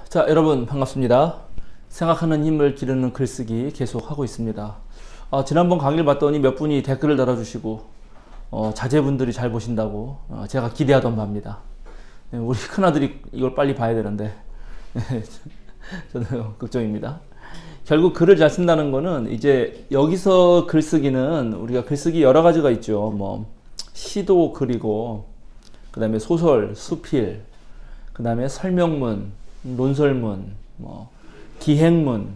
자, 여러분 반갑습니다. 생각하는 힘을 기르는 글쓰기 계속 하고 있습니다. 지난번 강의를 봤더니 몇 분이 댓글을 달아주시고 자제분들이 잘 보신다고 제가 기대하던 바입니다. 우리 큰아들이 이걸 빨리 봐야 되는데 저는 걱정입니다. 결국 글을 잘 쓴다는 거는 이제 여기서 글쓰기는 우리가 글쓰기 여러 가지가 있죠. 뭐 시도 그리고 그 다음에 소설, 수필, 그 다음에 설명문, 논설문, 뭐 기행문,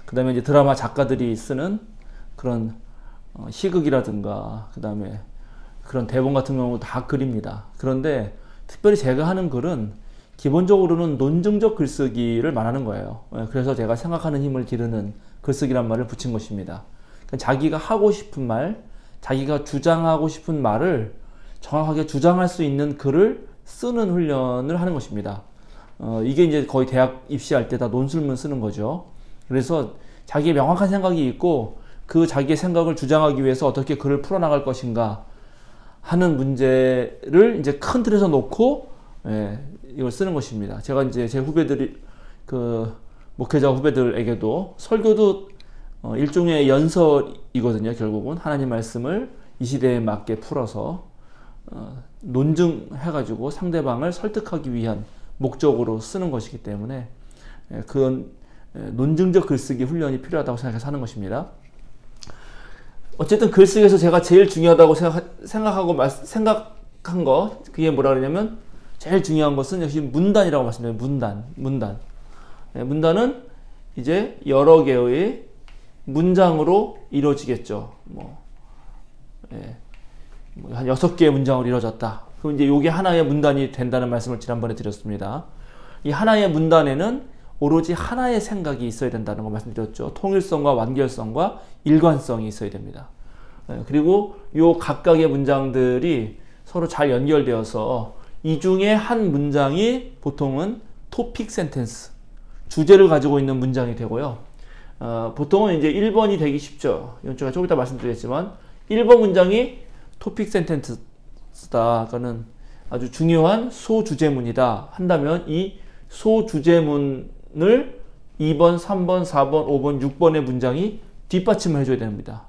그 다음에 이제 드라마 작가들이 쓰는 그런 시극이라든가 그 다음에 그런 대본 같은 경우 다 글입니다. 그런데 특별히 제가 하는 글은 기본적으로는 논증적 글쓰기를 말하는 거예요. 그래서 제가 생각하는 힘을 기르는 글쓰기란 말을 붙인 것입니다. 자기가 하고 싶은 말, 자기가 주장하고 싶은 말을 정확하게 주장할 수 있는 글을 쓰는 훈련을 하는 것입니다. 이게 이제 거의 대학 입시할 때 다 논술문 쓰는 거죠. 그래서 자기의 명확한 생각이 있고 그 자기의 생각을 주장하기 위해서 어떻게 글을 풀어나갈 것인가 하는 문제를 이제 큰 틀에서 놓고 이걸 쓰는 것입니다. 제가 이제 제 후배들이 그 목회자 후배들에게도 설교도 일종의 연설이거든요. 결국은 하나님 말씀을 이 시대에 맞게 풀어서 논증해가지고 상대방을 설득하기 위한 목적으로 쓰는 것이기 때문에 그건 논증적 글쓰기 훈련이 필요하다고 생각해서 하는 것입니다. 어쨌든 글쓰기에서 제가 제일 중요하다고 생각한 거 그게 뭐라 그러냐면 제일 중요한 것은 역시 문단이라고 말씀드려요. 문단. 문단은 이제 여러 개의 문장으로 이루어지겠죠. 한 6개의 문장으로 이루어졌다. 그럼 이제 요게 하나의 문단이 된다는 말씀을 지난번에 드렸습니다. 이 하나의 문단에는 오로지 하나의 생각이 있어야 된다는 거 말씀드렸죠. 통일성과 완결성과 일관성이 있어야 됩니다. 그리고 요 각각의 문장들이 서로 잘 연결되어서 이 중에 한 문장이 보통은 토픽 센텐스, 주제를 가지고 있는 문장이 되고요. 보통은 이제 1번이 되기 쉽죠. 이건 제가 조금 이따 말씀드리겠지만 1번 문장이 토픽 센텐스다. 그거는 아주 중요한 소주제문이다. 한다면 이 소주제문을 2번, 3번, 4번, 5번, 6번의 문장이 뒷받침을 해줘야 됩니다.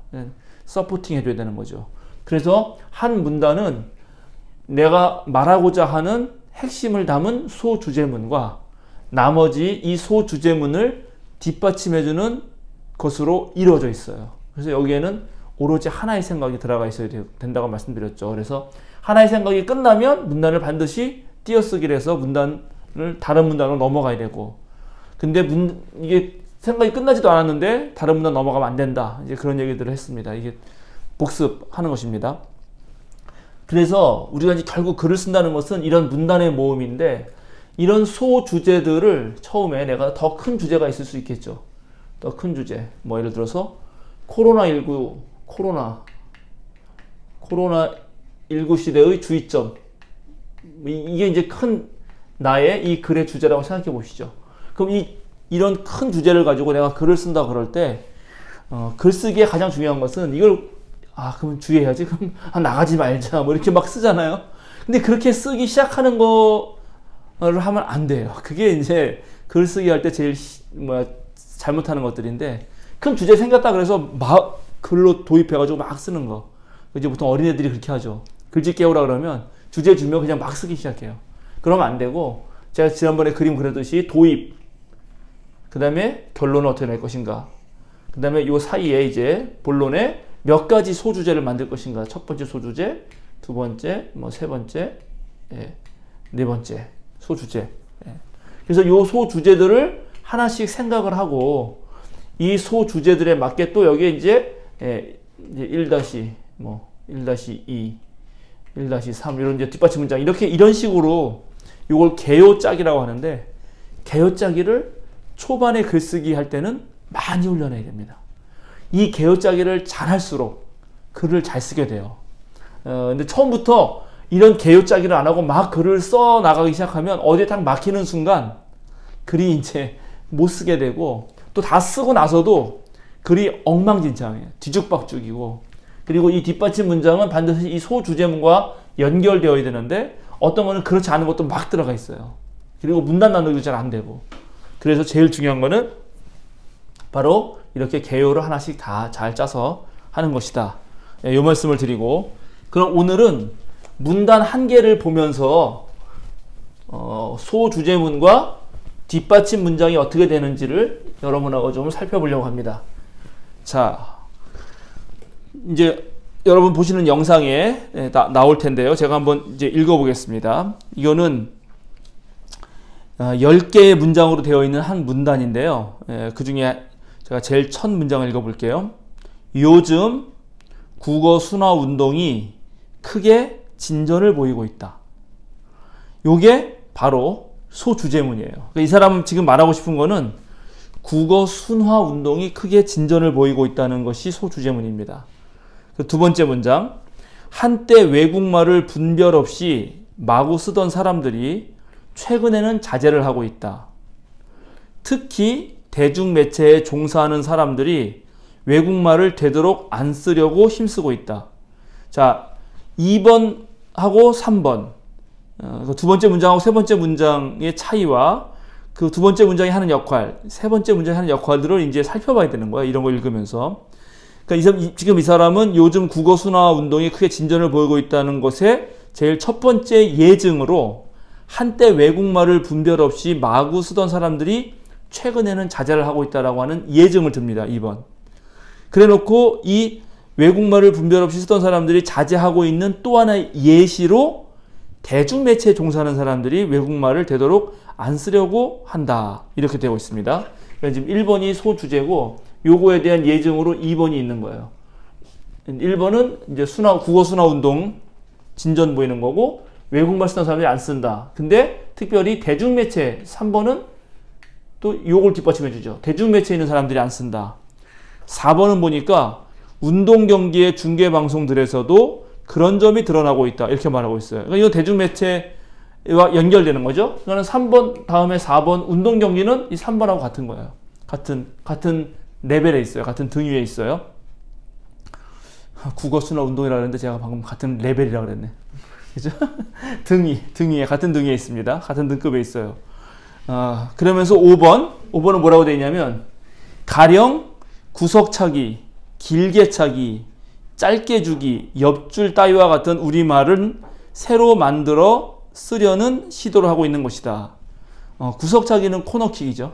서포팅 해줘야 되는 거죠. 그래서 한 문단은 내가 말하고자 하는 핵심을 담은 소주제문과 나머지 이 소주제문을 뒷받침해주는 것으로 이루어져 있어요. 그래서 여기에는 오로지 하나의 생각이 들어가 있어야 된다고 말씀드렸죠. 그래서 하나의 생각이 끝나면 문단을 반드시 띄어쓰기를 해서 문단을 다른 문단으로 넘어가야 되고, 근데 이게 생각이 끝나지도 않았는데 다른 문단 넘어가면 안 된다. 이제 그런 얘기들을 했습니다. 이게 복습하는 것입니다. 그래서 우리가 이제 결국 글을 쓴다는 것은 이런 문단의 모음인데, 이런 소주제들을 처음에 내가 더 큰 주제가 있을 수 있겠죠. 더 큰 주제. 뭐 예를 들어서 코로나19 시대의 주의점. 이게 이제 큰 나의 이 글의 주제라고 생각해 보시죠. 그럼 이런 큰 주제를 가지고 내가 글을 쓴다 그럴 때 글쓰기에 가장 중요한 것은 이걸 그럼 주의해야지. 그럼 나가지 말자. 뭐 이렇게 막 쓰잖아요. 근데 그렇게 쓰기 시작하는 거를 하면 안 돼요. 그게 이제 글쓰기 할 때 제일 잘못하는 것들인데, 큰 주제 생겼다 그래서 막 글로 도입해가지고 막 쓰는 거. 이제 보통 어린애들이 그렇게 하죠. 글짓 깨우라 그러면 주제 주면 그냥 막 쓰기 시작해요. 그러면 안 되고, 제가 지난번에 그림 그렸듯이 도입, 그 다음에 결론을 어떻게 낼 것인가, 그 다음에 요 사이에 이제 본론에 몇 가지 소주제를 만들 것인가. 첫 번째 소주제, 두 번째, 세 번째, 네 번째 소주제. 그래서 요 소주제들을 하나씩 생각을 하고, 이 소주제들에 맞게 또 여기에 이제 1-1-2, 1-3 이런 이제 뒷받침 문장, 이런 식으로 이걸 개요짜기라고 하는데, 개요짜기를 초반에 글쓰기 할 때는 많이 훈련해야 됩니다. 이 개요짜기를 잘 할수록 글을 잘 쓰게 돼요. 근데 처음부터 이런 개요짜기를 안 하고 막 글을 써 나가기 시작하면 어디에 딱 막히는 순간 글이 이제 못 쓰게 되고, 또 다 쓰고 나서도 글이 엉망진창이에요. 뒤죽박죽이고, 그리고 이 뒷받침 문장은 반드시 이 소주제문과 연결되어야 되는데 어떤 거는 그렇지 않은 것도 막 들어가 있어요. 그리고 문단 나누기도 잘 안 되고. 그래서 제일 중요한 거는 바로 이렇게 개요를 하나씩 다 잘 짜서 하는 것이다. 이 말씀을 드리고, 그럼 오늘은 문단 한 개를 보면서 소주제문과 뒷받침 문장이 어떻게 되는지를 여러분하고 좀 살펴보려고 합니다. 자, 이제 여러분 보시는 영상에 나올 텐데요. 제가 한번 이제 읽어보겠습니다. 이거는 10개의 문장으로 되어 있는 한 문단인데요. 그 중에 제가 제일 첫 문장을 읽어볼게요. 요즘 국어 순화 운동이 크게 진전을 보이고 있다. 요게 바로 소주제문이에요. 그러니까 이 사람은 지금 말하고 싶은 거는 국어 순화 운동이 크게 진전을 보이고 있다는 것이 소주제문입니다. 그 두 번째 문장, 한때 외국말을 분별 없이 마구 쓰던 사람들이 최근에는 자제를 하고 있다. 특히 대중매체에 종사하는 사람들이 외국말을 되도록 안 쓰려고 힘쓰고 있다. 자, 2번하고 3번, 두 번째 문장하고 세 번째 문장의 차이와 그 두 번째 문장이 하는 역할, 세 번째 문장이 하는 역할들을 이제 살펴봐야 되는 거야. 이런 걸 읽으면서. 그러니까 지금 이 사람은 요즘 국어 순화 운동이 크게 진전을 보이고 있다는 것에 제일 첫 번째 예증으로 한때 외국말을 분별 없이 마구 쓰던 사람들이 최근에는 자제를 하고 있다라고 하는 예증을 듭니다. 2번. 그래 놓고 이 외국말을 분별 없이 쓰던 사람들이 자제하고 있는 또 하나의 예시로 대중매체에 종사하는 사람들이 외국말을 되도록 안 쓰려고 한다. 이렇게 되고 있습니다. 그러니까 지금 1번이 소주제고 요거에 대한 예증으로 2번이 있는 거예요. 1번은 이제 국어 순화 운동 진전 보이는 거고 외국말 쓰던 사람들이 안 쓴다. 근데 특별히 대중매체 3번은 또 요걸 뒷받침해 주죠. 대중매체에 있는 사람들이 안 쓴다. 4번은 보니까 운동 경기의 중계 방송들에서도 그런 점이 드러나고 있다. 이렇게 말하고 있어요. 그러니까 이거 대중매체와 연결되는 거죠. 그러니까 3번 다음에 4번 운동 경기는 이 3번하고 같은 거예요. 같은 레벨에 있어요. 같은 등 위에 있어요. 국어 순화 운동이라 그랬는데 제가 방금 같은 레벨이라 그랬네. 그죠? 등 위에 같은 등 위에 있습니다. 같은 등급에 있어요. 그러면서 5번은 뭐라고 되어 있냐면 가령 구석차기, 길게 차기, 짧게 주기, 옆줄 따위와 같은 우리말은 새로 만들어 쓰려는 시도를 하고 있는 것이다. 구석차기는 코너킥이죠.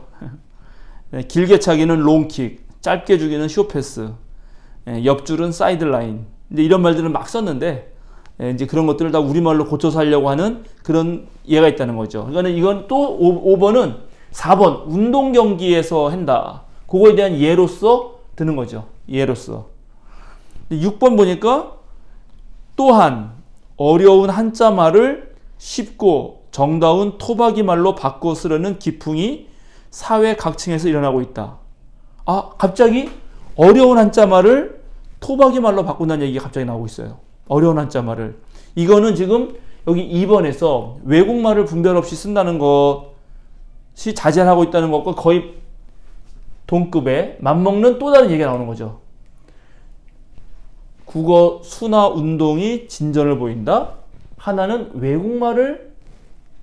길게 차기는 롱킥, 짧게 주기는 쇼패스, 옆줄은 사이드라인. 이제 이런 말들은 막 썼는데 이제 그런 것들을 다 우리말로 고쳐서 하려고 하는 그런 예가 있다는 거죠. 그러니까 이건 또 5번은 4번 운동 경기에서 한다. 그거에 대한 예로서 드는 거죠. 예로서. 6번 보니까 또한 어려운 한자말을 쉽고 정다운 토박이 말로 바꿔 쓰려는 기풍이 사회 각층에서 일어나고 있다. 갑자기 어려운 한자말을 토박이 말로 바꾼다는 얘기가 갑자기 나오고 있어요. 어려운 한자말을. 이거는 지금 여기 2번에서 외국말을 분별 없이 쓴다는 것이 자제를 하고 있다는 것과 거의 동급에 맞먹는 또 다른 얘기가 나오는 거죠. 국어 순화 운동이 진전을 보인다. 하나는 외국말을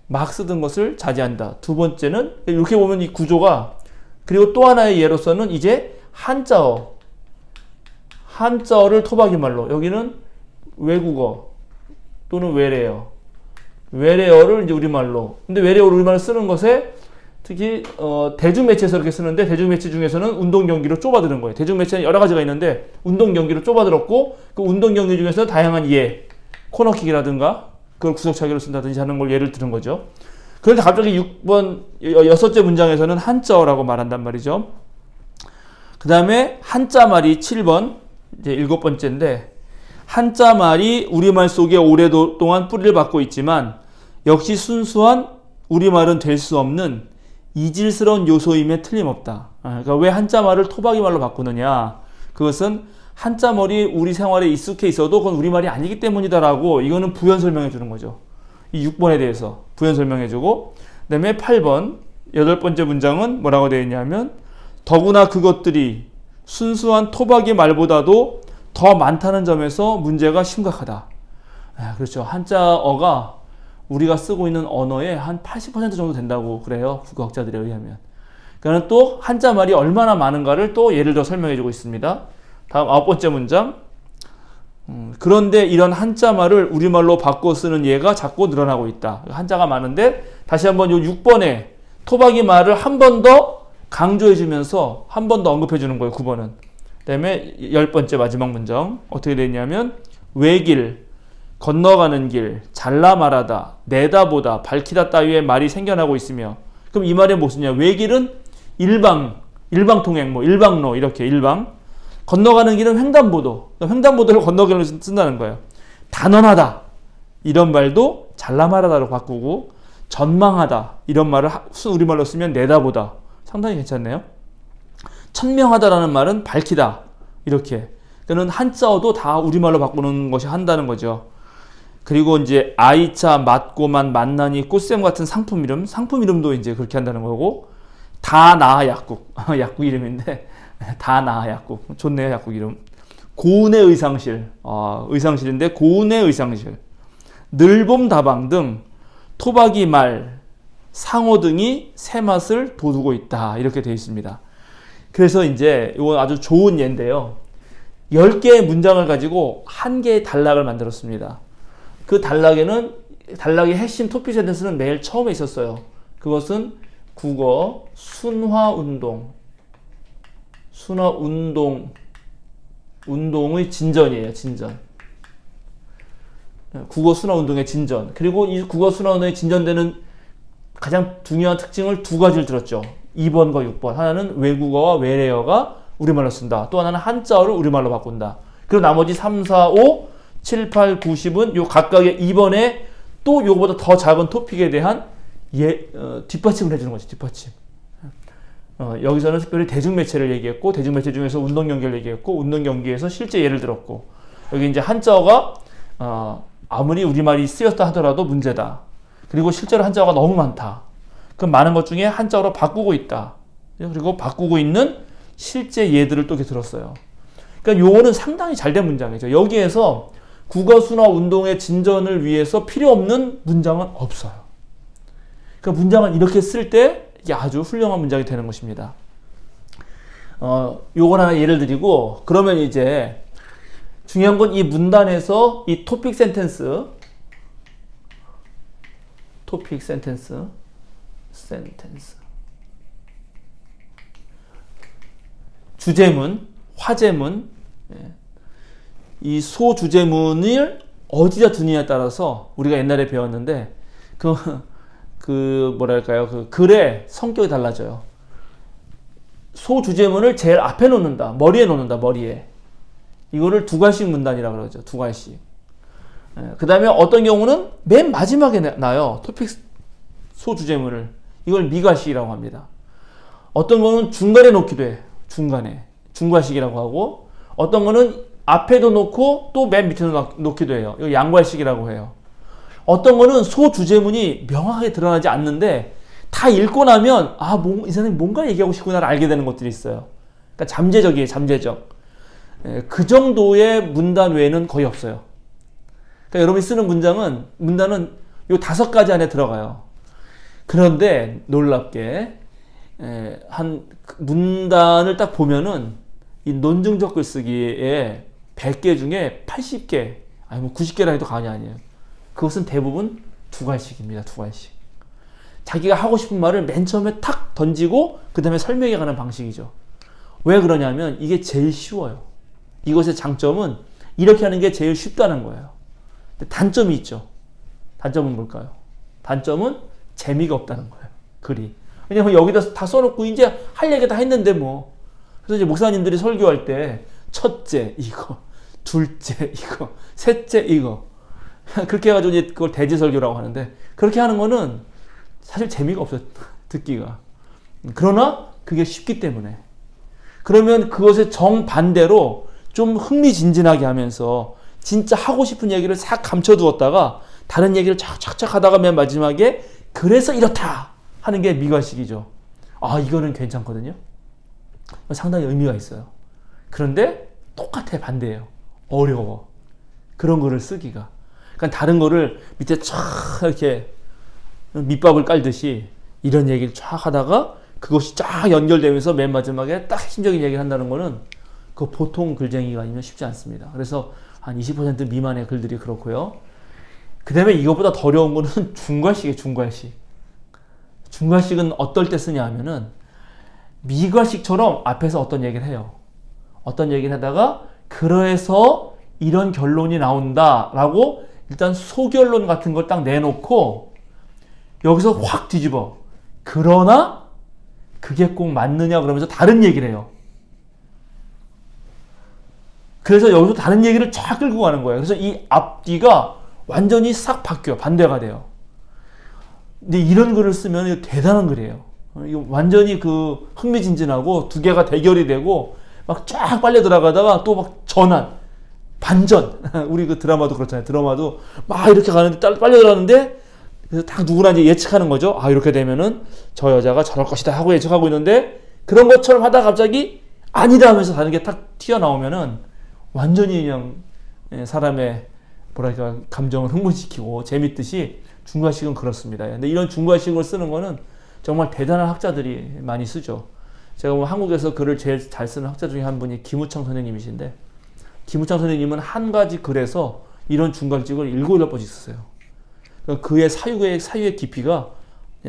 막 쓰던 것을 자제한다. 두 번째는 이렇게 보면 이 구조가, 그리고 또 하나의 예로서는 이제 한자어를 토박이 말로, 여기는 외국어 또는 외래어를 이제 우리말로. 근데 외래어를 우리말로 쓰는 것에 특히 대중매체에서 이렇게 쓰는데 대중매체 중에서는 운동 경기로 좁아드는 거예요. 대중매체는 여러 가지가 있는데 운동 경기로 좁아들었고 그 운동 경기 중에서 다양한 코너킥이라든가 그걸 구석차기로 쓴다든지 하는 걸 예를 드는 거죠. 그런데 갑자기 6번 여섯째 문장에서는 한자어라고 말한단 말이죠. 그 다음에 한자말이 7번 이제 7번째인데, 한자말이 우리말 속에 오랫동안 뿌리를 받고 있지만 역시 순수한 우리말은 될 수 없는 이질스러운 요소임에 틀림없다. 그러니까 왜 한자말을 토박이 말로 바꾸느냐, 그것은 한자말이 우리 생활에 익숙해 있어도 그건 우리말이 아니기 때문이다라고, 이거는 부연 설명해 주는 거죠. 이 6번에 대해서 부연 설명해 주고, 그 다음에 8번 8번째 문장은 뭐라고 되어 있냐면, 더구나 그것들이 순수한 토박이 말보다도 더 많다는 점에서 문제가 심각하다. 그렇죠. 한자어가 우리가 쓰고 있는 언어의 한 80% 정도 된다고 그래요. 국어학자들에 의하면. 그러니까 또 한자말이 얼마나 많은가를 또 예를 들어 설명해 주고 있습니다. 다음 9번째 문장. 그런데 이런 한자말을 우리말로 바꿔 쓰는 예가 자꾸 늘어나고 있다. 한자가 많은데 다시 한번 요 6번에 토박이 말을 한 번 더 강조해 주면서 한 번 더 언급해 주는 거예요. 9번은. 그 다음에 10번째 마지막 문장 어떻게 되냐면 외길, 건너가는 길, 잘라 말하다, 내다보다, 밝히다 따위의 말이 생겨나고 있으며 그럼 이 말의 무엇이냐? 외길은 일방통행, 일방로 이렇게 일방. 건너가는 길은 횡단보도. 횡단보도를 건너기를 쓴다는 거예요. 단언하다. 이런 말도 잘라 말하다로 바꾸고 전망하다. 이런 말을 우리말로 쓰면 내다보다. 상당히 괜찮네요. 천명하다라는 말은 밝히다. 이렇게. 그는 한자어도 다 우리말로 바꾸는 것이 한다는 거죠. 그리고 이제 아이차, 맞고만, 만나니, 꽃샘 같은 상품 이름도 이제 그렇게 한다는 거고, 다나 약국, 약국 이름인데, 다나 약국. 좋네요, 약국 이름. 고운의 의상실, 의상실인데, 고운의 의상실. 늘봄 다방 등 토박이 말, 상어 등이 새 맛을 돋우고 있다. 이렇게 되어 있습니다. 그래서 이제 이거 아주 좋은 예인데요. 10개의 문장을 가지고 1개의 단락을 만들었습니다. 그 단락의 핵심 토픽 센텐스는 매일 처음에 있었어요. 그것은 국어 운동의 진전이에요. 진전. 국어 순화 운동의 진전. 그리고 이 국어 순화 운동의 진전되는 가장 중요한 특징을 2가지를 들었죠. 2번과 6번. 하나는 외국어와 외래어가 우리말로 쓴다. 또 하나는 한자어를 우리말로 바꾼다. 그리고 나머지 3, 4, 5, 7, 8, 9, 10은 요 각각의 2번에 또 요거보다 더 작은 토픽에 대한 뒷받침을 해주는 거죠. 뒷받침. 여기서는 특별히 대중매체를 얘기했고, 대중매체 중에서 운동경기를 얘기했고, 운동경기에서 실제 예를 들었고, 여기 이제 한자어가 아무리 우리말이 쓰였다 하더라도 문제다. 그리고 실제로 한자어가 너무 많다. 그 많은 것 중에 한자어로 바꾸고 있다. 그리고 바꾸고 있는 실제 예들을 또 이렇게 들었어요. 그러니까 요거는 상당히 잘된 문장이죠. 여기에서 국어 순화 운동의 진전을 위해서 필요 없는 문장은 없어요. 그러니까 문장을 이렇게 쓸 때 이게 아주 훌륭한 문장이 되는 것입니다. 요걸 하나 예를 드리고, 그러면 이제 중요한 건 이 문단에서 이 토픽 센텐스 주제문, 화제문, 이 소주제문을 어디다 두느냐에 따라서 우리가 옛날에 배웠는데 그 글의 성격이 달라져요. 소주제문을 제일 앞에 놓는다. 머리에 놓는다. 머리에. 이거를 두괄식 문단이라고 그러죠. 두괄식. 그 다음에 어떤 경우는 맨 마지막에 놔요. 토픽 소주제문을. 이걸 미괄식이라고 합니다. 어떤 거는 중간에 놓기도 해. 중괄식이라고 하고, 어떤 거는 앞에도 놓고 또 맨 밑에도 놓기도 해요. 이거 양괄식이라고 해요. 어떤 거는 소주제문이 명확하게 드러나지 않는데 다 읽고 나면 이 사람이 뭔가 얘기하고 싶구나를 알게 되는 것들이 있어요. 그러니까 잠재적이에요. 잠재적. 그 정도의 문단 외에는 거의 없어요. 그러니까 여러분이 쓰는 문단은 요 5가지 안에 들어가요. 그런데 놀랍게 한 문단을 딱 보면은 이 논증적 글쓰기에 100개 중에 80개, 90개라 해도 과언이 아니에요. 그것은 대부분 두괄식입니다. 두괄식. 자기가 하고 싶은 말을 맨 처음에 탁 던지고 그 다음에 설명해 가는 방식이죠. 왜 그러냐면 이게 제일 쉬워요. 이것의 장점은 이렇게 하는 게 제일 쉽다는 거예요. 근데 단점이 있죠. 단점은 뭘까요? 단점은 재미가 없다는 거예요. 글이. 왜냐면 여기다 다 써놓고 이제 할 얘기 다 했는데 뭐. 그래서 이제 목사님들이 설교할 때 첫째 이거, 둘째 이거, 셋째 이거. 그렇게 해가지고 이제 그걸 대지설교라고 하는데, 그렇게 하는 거는 사실 재미가 없어요. 듣기가. 그러나 그게 쉽기 때문에. 그러면 그것의 정반대로 좀 흥미진진하게 하면서 진짜 하고 싶은 얘기를 싹 감춰두었다가 다른 얘기를 착착착 하다가 맨 마지막에 그래서 이렇다 하는 게 미괄식이죠. 이거는 괜찮거든요. 상당히 의미가 있어요. 그런데 똑같아. 반대예요. 어려워. 그런 거를 쓰기가. 그러니까 다른 거를 밑에 쫙 이렇게 밑밥을 깔듯이 이런 얘기를 쫙 하다가 그것이 쫙 연결되면서 맨 마지막에 딱 핵심적인 얘기를 한다는 거는 그 보통 글쟁이가 아니면 쉽지 않습니다. 그래서 한 20% 미만의 글들이 그렇고요. 그 다음에 이것보다 더 어려운 거는 중괄식이에요. 중괄식. 중괄식은 어떨 때 쓰냐 하면은 미괄식처럼 앞에서 어떤 얘기를 해요. 어떤 얘기를 하다가 그래서 이런 결론이 나온다 라고 일단 소결론 같은 걸 딱 내놓고 여기서 확 뒤집어. 그러나 그게 꼭 맞느냐 그러면서 다른 얘기를 해요. 그래서 여기서 다른 얘기를 쫙 끌고 가는 거예요. 그래서 이 앞뒤가 완전히 싹 바뀌어요. 반대가 돼요. 근데 이런 글을 쓰면 이거 대단한 글이에요. 이거 완전히 그 흥미진진하고 두 개가 대결이 되고 막 쫙 빨려 들어가다가 또 막 전환, 반전. 우리 그 드라마도 그렇잖아요. 드라마도 막 이렇게 가는데 빨려 들어가는데 그래서 딱 누구나 이제 예측하는 거죠. 아, 이렇게 되면은 저 여자가 저럴 것이다 하고 예측하고 있는데 그런 것처럼 하다가 갑자기 아니다 하면서 다른 게 탁 튀어나오면은 완전히 그냥 사람의 뭐랄까 감정을 흥분시키고 재밌듯이 중괄식은 그렇습니다. 근데 이런 중괄식을 쓰는 거는 정말 대단한 학자들이 많이 쓰죠. 제가 뭐 한국에서 글을 제일 잘 쓰는 학자 중에 한 분이 김우창 선생님이신데 김우창 선생님은 한 가지 글에서 이런 중괄식을 7, 8번씩 쓰세요. 그러니까 그의 사유의 깊이가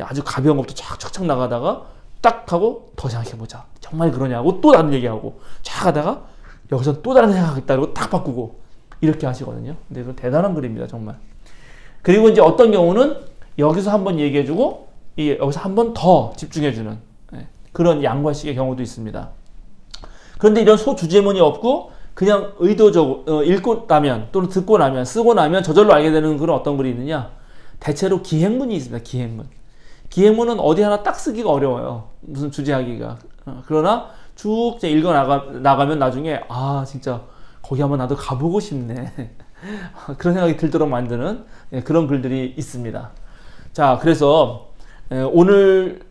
아주 가벼운 것부터 쫙쫙쫙 나가다가 딱 하고 더 생각해보자. 정말 그러냐고 또 다른 얘기하고 쫙 하다가 여기서 또 다른 생각하겠다 그러고 딱 바꾸고 이렇게 하시거든요. 근데 그 대단한 글입니다. 정말. 그리고 이제 어떤 경우는 여기서 한번 얘기해주고 여기서 한 번 더 집중해주는 그런 양괄식의 경우도 있습니다. 그런데 이런 소주제문이 없고 그냥 의도적으로 읽고 나면 또는 듣고 나면 쓰고 나면 저절로 알게 되는 그런 어떤 글이 있느냐. 대체로 기행문이 있습니다. 기행문. 기행문은 어디 하나 딱 쓰기가 어려워요. 무슨 주제하기가. 그러나 쭉 읽어 나가면 나중에 아 진짜 거기 한번 나도 가보고 싶네. 그런 생각이 들도록 만드는 그런 글들이 있습니다. 자, 그래서 오늘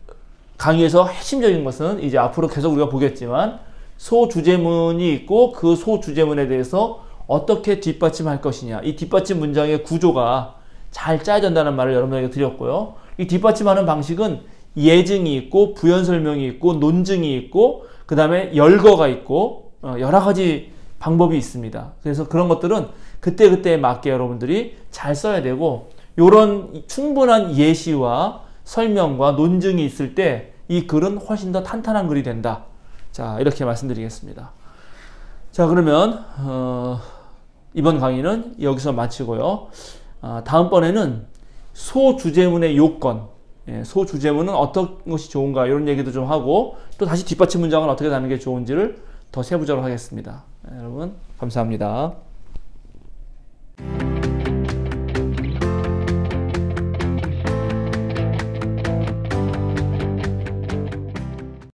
강의에서 핵심적인 것은 이제 앞으로 계속 우리가 보겠지만 소주제문이 있고 그 소주제문에 대해서 어떻게 뒷받침할 것이냐. 이 뒷받침 문장의 구조가 잘 짜야 된다는 말을 여러분에게 드렸고요. 이 뒷받침하는 방식은 예증이 있고 부연설명이 있고 논증이 있고 그 다음에 열거가 있고 여러 가지 방법이 있습니다. 그래서 그런 것들은 그때그때에 맞게 여러분들이 잘 써야 되고 이런 충분한 예시와 설명과 논증이 있을 때 이 글은 훨씬 더 탄탄한 글이 된다. 자, 이렇게 말씀드리겠습니다. 자, 그러면 이번 강의는 여기서 마치고요. 다음번에는 소주제문의 요건, 소주제문은 어떤 것이 좋은가 이런 얘기도 좀 하고 또 다시 뒷받침 문장은 어떻게 다는 게 좋은지를 더 세부적으로 하겠습니다. 여러분 감사합니다.